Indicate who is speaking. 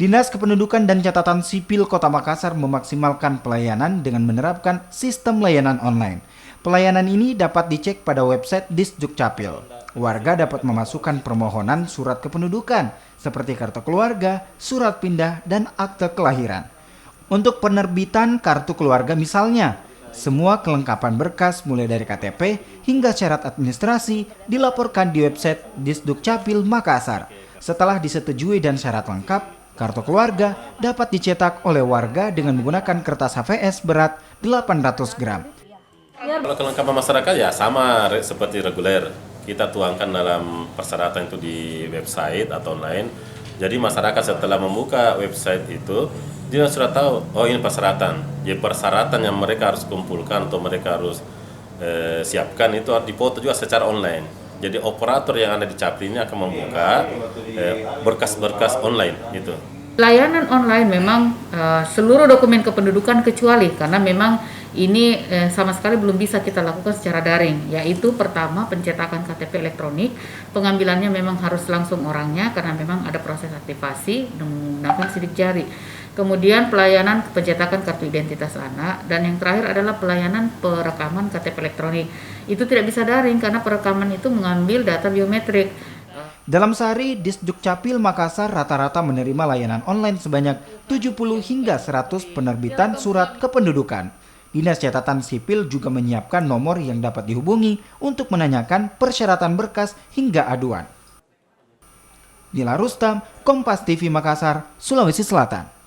Speaker 1: Dinas Kependudukan dan Catatan Sipil Kota Makassar memaksimalkan pelayanan dengan menerapkan sistem layanan online. Pelayanan ini dapat dicek pada website Disdukcapil. Warga dapat memasukkan permohonan surat kependudukan seperti kartu keluarga, surat pindah, dan akte kelahiran. Untuk penerbitan kartu keluarga misalnya, semua kelengkapan berkas mulai dari KTP hingga syarat administrasi dilaporkan di website Disdukcapil Makassar. Setelah disetujui dan syarat lengkap, kartu keluarga dapat dicetak oleh warga dengan menggunakan kertas HVS berat 800 gram.
Speaker 2: Kalau kelengkapan masyarakat ya sama seperti reguler. Kita tuangkan dalam persyaratan itu di website atau online. Jadi masyarakat setelah membuka website itu, dia sudah tahu, oh ini persyaratan. Jadi persyaratan yang mereka harus kumpulkan atau mereka harus siapkan itu harus dipoto juga secara online. Jadi operator yang ada di Capil ini akan membuka berkas-berkas online itu.
Speaker 3: Layanan online memang seluruh dokumen kependudukan kecuali karena memang ini sama sekali belum bisa kita lakukan secara daring, yaitu pertama pencetakan KTP elektronik, pengambilannya memang harus langsung orangnya karena memang ada proses aktivasi menggunakan sidik jari. Kemudian pelayanan pencetakan kartu identitas anak, dan yang terakhir adalah pelayanan perekaman KTP elektronik. Itu tidak bisa daring karena perekaman itu mengambil data biometrik.
Speaker 1: Dalam sehari, Disdukcapil Makassar rata-rata menerima layanan online sebanyak 70 hingga 100 penerbitan surat kependudukan. Dinas Catatan Sipil juga menyiapkan nomor yang dapat dihubungi untuk menanyakan persyaratan berkas hingga aduan. Nila Rustam, Kompas TV Makassar, Sulawesi Selatan.